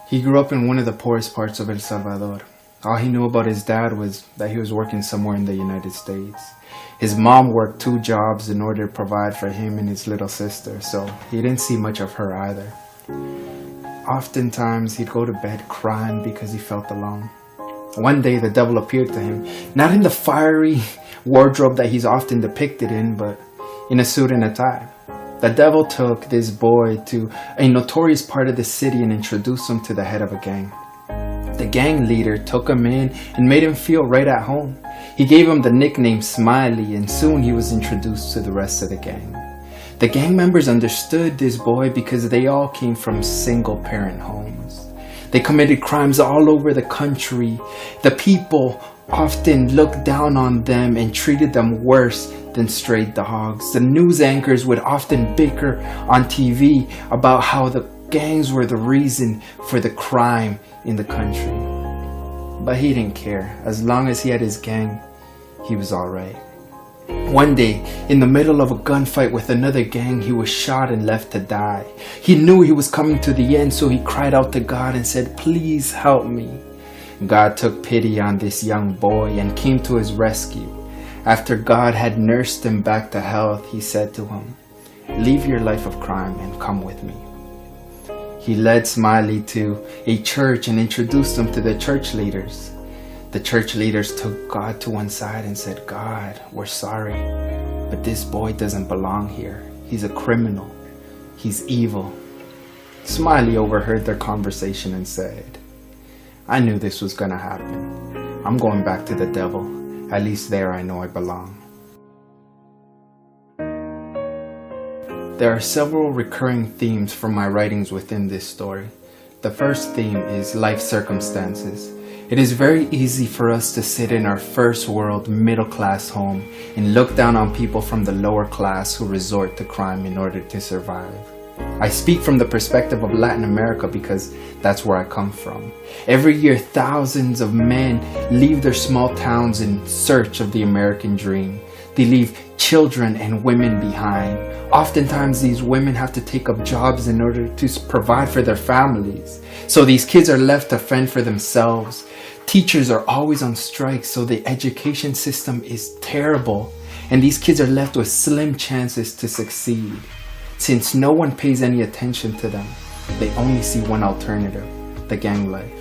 He grew up in one of the poorest parts of El Salvador. All he knew about his dad was that he was working somewhere in the United States. His mom worked 2 jobs in order to provide for him and his little sister, so he didn't see much of her either. Oftentimes, he'd go to bed crying because he felt alone. One day, the devil appeared to him, not in the fiery wardrobe that he's often depicted in, but in a suit and a tie. The devil took this boy to a notorious part of the city and introduced him to the head of a gang. The gang leader took him in and made him feel right at home. He gave him the nickname Smiley, and soon he was introduced to the rest of the gang. The gang members understood this boy because they all came from single-parent homes. They committed crimes all over the country. The people often looked down on them and treated them worse than stray dogs. The news anchors would often bicker on TV about how the gangs were the reason for the crime in the country. But he didn't care. As long as he had his gang, he was alright. One day, in the middle of a gunfight with another gang, he was shot and left to die. He knew he was coming to the end, so he cried out to God and said, "Please help me." God took pity on this young boy and came to his rescue. After God had nursed him back to health, he said to him, "Leave your life of crime and come with me." He led Smiley to a church and introduced him to the church leaders. The church leaders took God to one side and said, "God, we're sorry, but this boy doesn't belong here. He's a criminal. He's evil." Smiley overheard their conversation and said, "I knew this was gonna happen. I'm going back to the devil. At least there I know I belong." There are several recurring themes from my writings within this story. The first theme is life circumstances. It is very easy for us to sit in our first world middle-class home and look down on people from the lower class who resort to crime in order to survive. I speak from the perspective of Latin America because that's where I come from. Every year, thousands of men leave their small towns in search of the American dream. They leave children and women behind. Oftentimes, these women have to take up jobs in order to provide for their families. So these kids are left to fend for themselves. Teachers are always on strike, so the education system is terrible. And these kids are left with slim chances to succeed. Since no one pays any attention to them, they only see one alternative, the gang life.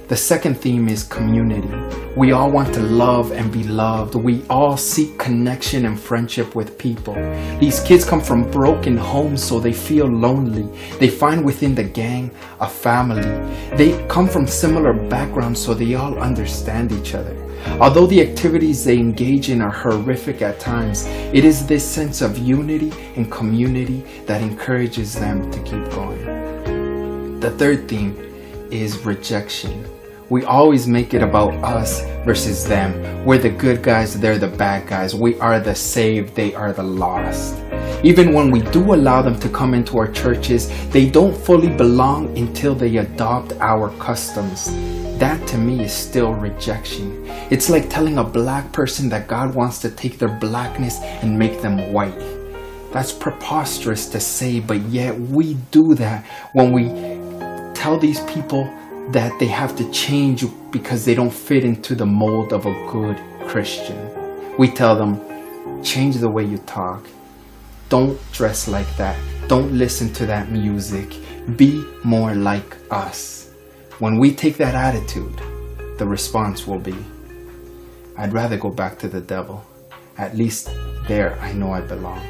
The second theme is community. We all want to love and be loved. We all seek connection and friendship with people. These kids come from broken homes, so they feel lonely. They find within the gang a family. They come from similar backgrounds, so they all understand each other. Although the activities they engage in are horrific at times, it is this sense of unity and community that encourages them to keep going. The third theme is rejection. We always make it about us versus them. We're the good guys, they're the bad guys. We are the saved, they are the lost. Even when we do allow them to come into our churches, they don't fully belong until they adopt our customs. That to me is still rejection. It's like telling a black person that God wants to take their blackness and make them white. That's preposterous to say, but yet we do that when we tell these people that they have to change because they don't fit into the mold of a good Christian. We tell them, change the way you talk. Don't dress like that. Don't listen to that music. Be more like us. When we take that attitude, the response will be, I'd rather go back to the devil. At least there I know I belong.